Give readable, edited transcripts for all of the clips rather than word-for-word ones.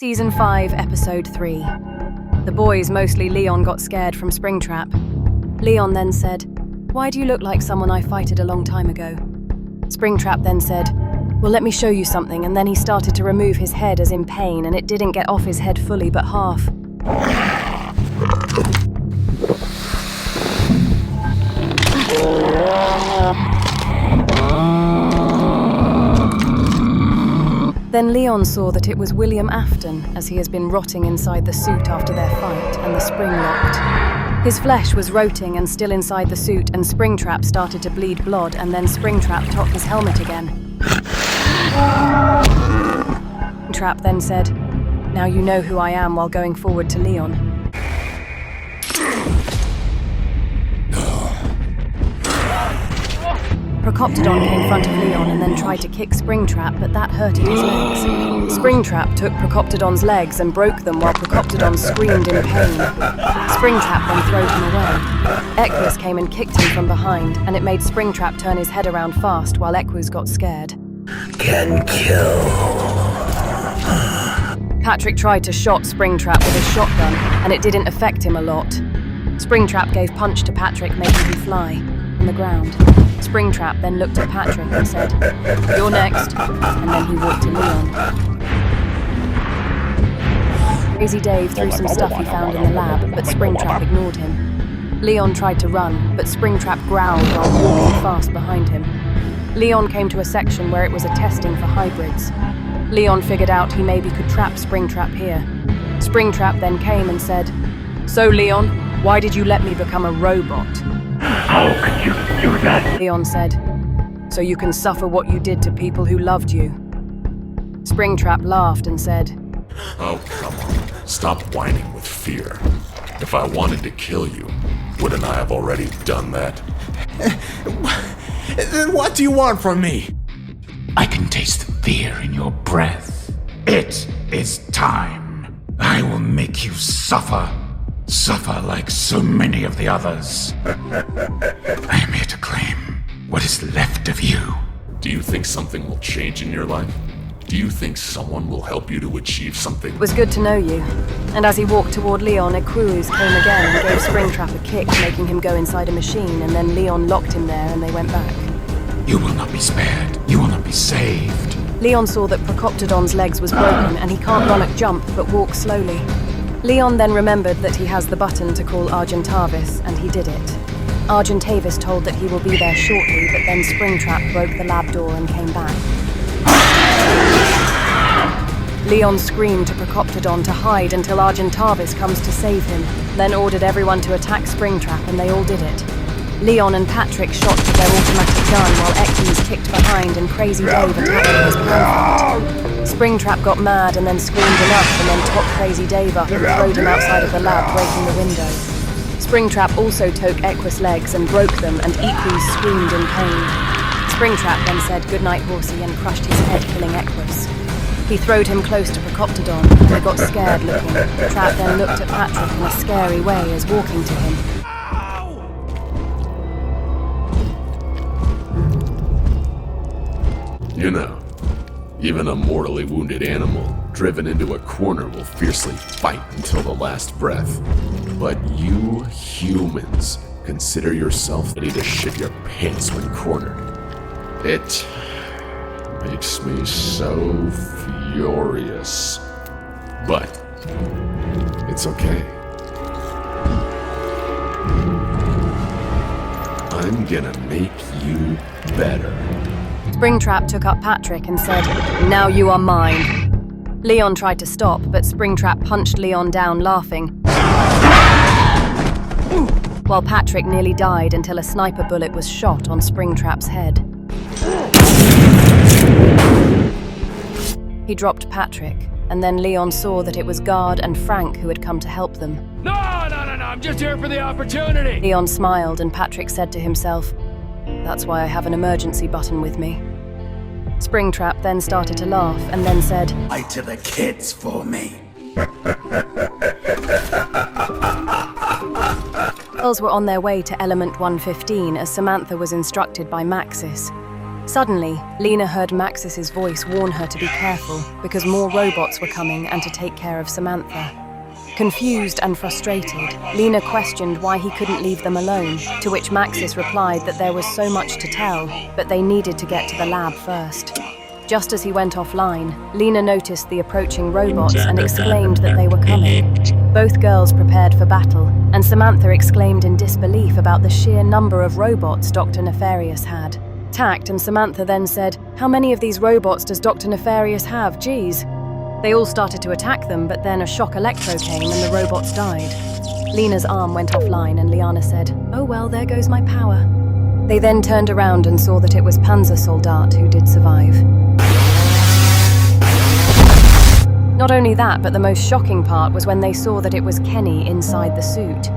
Season 5, Episode 3. The boys, mostly Leon, got scared from Springtrap. Leon then said, "Why do you look like someone I fighted a long time ago?" Springtrap then said, "Well, let me show you something," and then he started to remove his head as in pain, and it didn't get off his head fully but half. Then Leon saw that it was William Afton, as he has been rotting inside the suit after their fight, and the spring locked. His flesh was rotting and still inside the suit, and Springtrap started to bleed blood, and then Springtrap took his helmet again. Springtrap then said, "Now you know who I am," while going forward to Leon. Procoptodon came in front of Leon and then tried to kick Springtrap, but that hurted his legs. Springtrap took Procoptodon's legs and broke them while Procoptodon screamed in pain. Springtrap then threw him away. Equus came and kicked him from behind, and it made Springtrap turn his head around fast while Equus got scared. Can kill. Patrick tried to shot Springtrap with his shotgun, and it didn't affect him a lot. Springtrap gave punch to Patrick, making him fly on the ground. Springtrap then looked at Patrick and said, "You're next," and then he walked to Leon. Crazy Dave threw some stuff he found in the lab, but Springtrap ignored him. Leon tried to run, but Springtrap growled while walking fast behind him. Leon came to a section where it was a testing for hybrids. Leon figured out he maybe could trap Springtrap here. Springtrap then came and said, "So Leon, why did you let me become a robot?" How could you do that? Leon said, "So you can suffer what you did to people who loved you." Springtrap laughed and said, Oh, come on. Stop whining with fear. If I wanted to kill you, wouldn't I have already done that? Then what do you want from me? I can taste the fear in your breath. It is time. I will make you suffer. Suffer like so many of the others. I am here to claim what is left of you. Do you think something will change in your life? Do you think someone will help you to achieve something? "It was good to know you." And as he walked toward Leon, Equus came again and gave Springtrap a kick, making him go inside a machine, and then Leon locked him there and they went back. You will not be spared. You will not be saved. Leon saw that Procoptodon's legs was broken and he can't run or jump but walk slowly. Leon then remembered that he has the button to call Argentavis, and he did it. Argentavis told that he will be there shortly, but then Springtrap broke the lab door and came back. Leon screamed to Procoptodon to hide until Argentavis comes to save him, then ordered everyone to attack Springtrap, and they all did it. Leon and Patrick shot with their automatic gun while Equus kicked behind and Crazy Dave attacked his panther. Springtrap got mad and then screamed enough and then took Crazy Dave up and throwed him outside of the lab, breaking the window. Springtrap also took Equus' legs and broke them, and Equus screamed in pain. Springtrap then said "Goodnight, horsey," and crushed his head, killing Equus. He throwed him close to Procoptodon, and they got scared looking. Trap then looked at Patrick in a scary way as walking to him. You know, even a mortally wounded animal driven into a corner will fiercely fight until the last breath. But you humans consider yourself ready to shit your pants when cornered. It makes me so furious. But it's okay. I'm gonna make you better. Springtrap took up Patrick and said, "Now you are mine." Leon tried to stop, but Springtrap punched Leon down, laughing, while Patrick nearly died until a sniper bullet was shot on Springtrap's head. He dropped Patrick, and then Leon saw that it was Guard and Frank who had come to help them. No, I'm just here for the opportunity. Leon smiled, and Patrick said to himself, "That's why I have an emergency button with me." Springtrap then started to laugh and then said, Fight to the kids for me. Girls were on their way to Element 115 as Samantha was instructed by Maxis. Suddenly, Lena heard Maxis's voice warn her to be careful because more robots were coming and to take care of Samantha. Confused and frustrated, Lena questioned why he couldn't leave them alone, to which Maxis replied that there was so much to tell, but they needed to get to the lab first. Just as he went offline, Lena noticed the approaching robots and exclaimed that they were coming. Both girls prepared for battle, and Samantha exclaimed in disbelief about the sheer number of robots Dr. Nefarious had. Tact and Samantha then said, "How many of these robots does Dr. Nefarious have? Geez." They all started to attack them, but then a shock electro came and the robots died. Lena's arm went offline and Liana said, "Oh well, there goes my power." They then turned around and saw that it was Panzersoldat who did survive. Not only that, but the most shocking part was when they saw that it was Kenny inside the suit.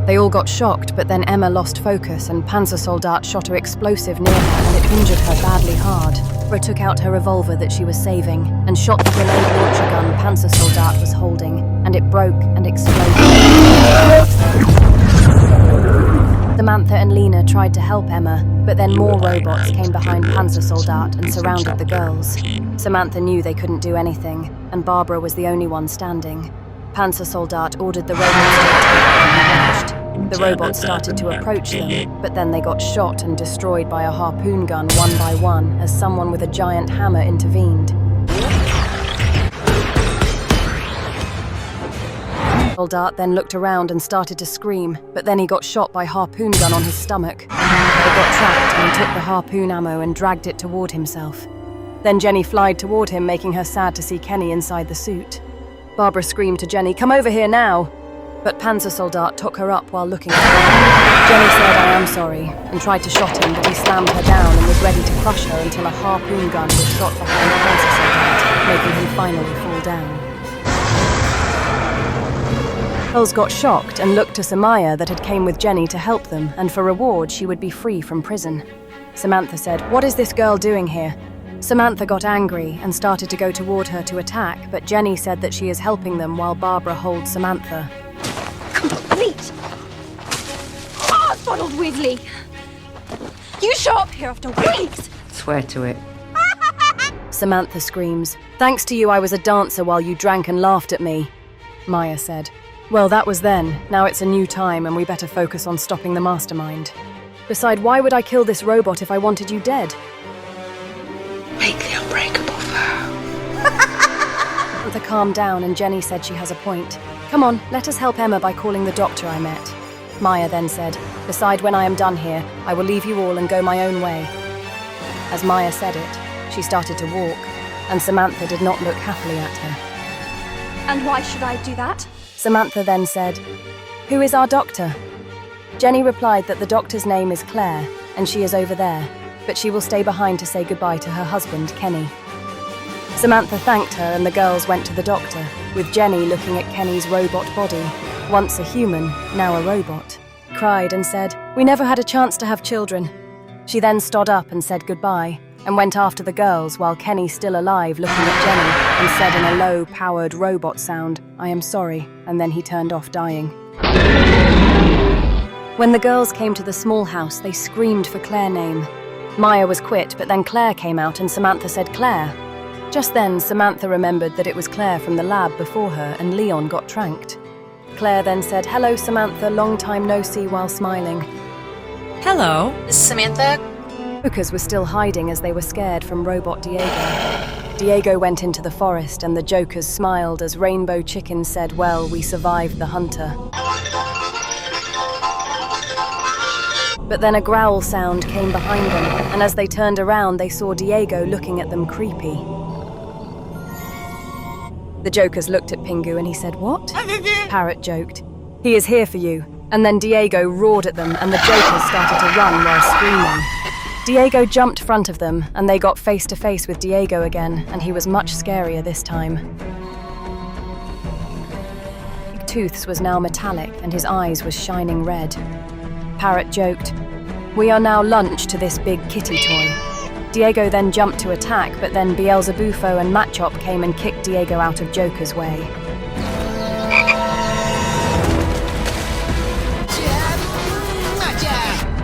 They all got shocked, but then Emma lost focus and Panzersoldat shot her explosive near her and it injured her badly hard. Emma took out her revolver that she was saving and shot the grenade launcher gun Panzersoldat was holding, and it broke and exploded. Samantha and Lena tried to help Emma, but then more robots came behind Panzersoldat and surrounded the girls. Samantha knew they couldn't do anything, and Barbara was the only one standing. Panzersoldat ordered the robots to attack and vanished. The robots started to approach them, but then they got shot and destroyed by a harpoon gun one by one as someone with a giant hammer intervened. Soldat then looked around and started to scream, but then he got shot by harpoon gun on his stomach. He got trapped and he took the harpoon ammo and dragged it toward himself. Then Jenny flied toward him, making her sad to see Kenny inside the suit. Barbara screamed to Jenny, "Come over here now!" But Panzersoldat took her up while looking at her. Jenny said, "I am sorry," and tried to shot him, but he slammed her down and was ready to crush her until a harpoon gun was shot behind Panzersoldat, making him finally fall down. Girls got shocked and looked to Samaya that had came with Jenny to help them, and for reward she would be free from prison. Samantha said, "What is this girl doing here?" Samantha got angry and started to go toward her to attack, but Jenny said that she is helping them while Barbara holds Samantha. Complete hard-boiled Weasley! You show up here after weeks! Swear to it. Samantha screams, "Thanks to you I was a dancer while you drank and laughed at me," Maya said. "Well, that was then. Now it's a new time and we better focus on stopping the mastermind. Besides, why would I kill this robot if I wanted you dead?" Make the unbreakable vow. Samantha calmed down and Jenny said she has a point. "Come on, let us help Emma by calling the doctor I met." Maya then said, "Beside, when I am done here, I will leave you all and go my own way." As Maya said it, she started to walk, and Samantha did not look happily at her. And why should I do that? Samantha then said, "Who is our doctor?" Jenny replied that the doctor's name is Claire, and she is over there, but she will stay behind to say goodbye to her husband, Kenny. Samantha thanked her and the girls went to the doctor, with Jenny looking at Kenny's robot body, once a human, now a robot, cried and said, "We never had a chance to have children." She then stood up and said goodbye, and went after the girls while Kenny, still alive, looking at Jenny, and said in a low-powered robot sound, "I am sorry," and then he turned off dying. When the girls came to the small house, they screamed for Claire's name. Maya was quit, but then Claire came out and Samantha said Claire. Just then, Samantha remembered that it was Claire from the lab before her and Leon got tranked. Claire then said, "Hello, Samantha, long time no see," while smiling. Hello, Samantha. Jokers were still hiding as they were scared from Robot Diego. Diego went into the forest and the Jokers smiled as Rainbow Chicken said, "Well, we survived the hunter." But then a growl sound came behind them, and as they turned around, they saw Diego looking at them creepy. The Jokers looked at Pingu and he said, "What?" Parrot joked, "He is here for you." And then Diego roared at them and the Jokers started to run while screaming. Diego jumped front of them and they got face to face with Diego again, and he was much scarier this time. Big Tooth's was now metallic and his eyes was shining red. Parrot joked, "We are now lunch to this big kitty toy." Diego then jumped to attack, but then Beelzebufo and Matchop came and kicked Diego out of Joker's way.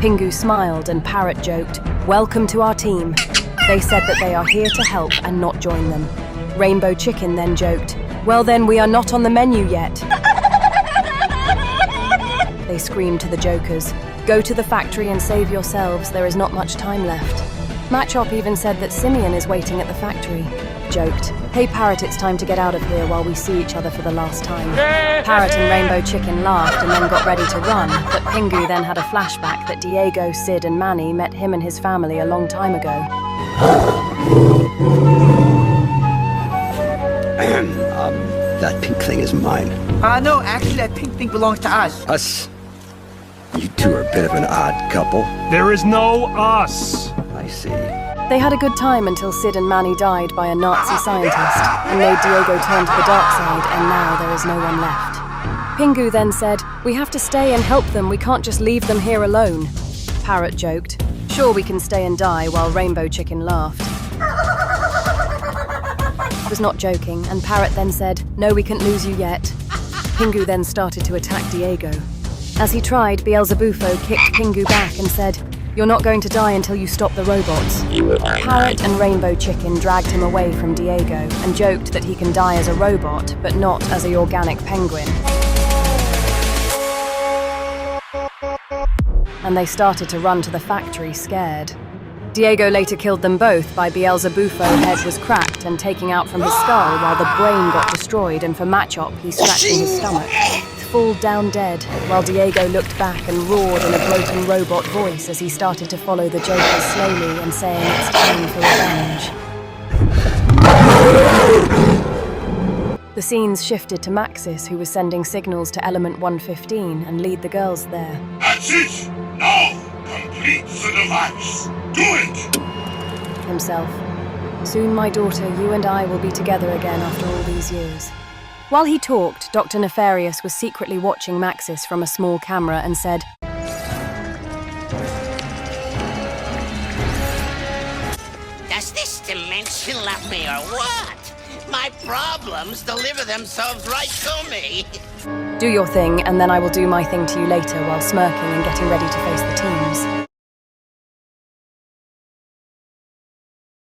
Pingu smiled and Parrot joked, "Welcome to our team." They said that they are here to help and not join them. Rainbow Chicken then joked, "Well then, we are not on the menu yet." They screamed to the jokers, "Go to the factory and save yourselves, there is not much time left." Machop even said that Simeon is waiting at the factory. Joked, "Hey Parrot, it's time to get out of here while we see each other for the last time." Parrot and Rainbow Chicken laughed and then got ready to run, but Pingu then had a flashback that Diego, Sid and Manny met him and his family a long time ago. That pink thing is mine. No, actually that pink thing belongs to us. Us? You two are a bit of an odd couple. There is no us. I see. They had a good time until Sid and Manny died by a Nazi scientist and made Diego turn to the dark side, and now there is no one left. Pingu then said, "We have to stay and help them, we can't just leave them here alone." Parrot joked, "Sure, we can stay and die," while Rainbow Chicken laughed. He was not joking, and Parrot then said, "No, we can't lose you yet." Pingu then started to attack Diego. As he tried, Beelzebufo kicked Pingu back and said, "You're not going to die until you stop the robots." Parrot and Rainbow Chicken dragged him away from Diego and joked that he can die as a robot, but not as a organic penguin. And they started to run to the factory scared. Diego later killed them both by Beelzebufo's head was cracked and taking out from his skull while the brain got destroyed, and for Machop he scratching his stomach. Fall down dead, while Diego looked back and roared in a broken robot voice as he started to follow the Jokers slowly and saying it's time for revenge. The scenes shifted to Maxis, who was sending signals to Element 115 and lead the girls there. That's it! Now, complete the device! Do it! Himself. "Soon, my daughter, you and I will be together again after all these years." While he talked, Dr. Nefarious was secretly watching Maxis from a small camera and said, "Does this dimension love me or what? My problems deliver themselves right to me." "Do your thing, and then I will do my thing to you later," while smirking and getting ready to face the teams.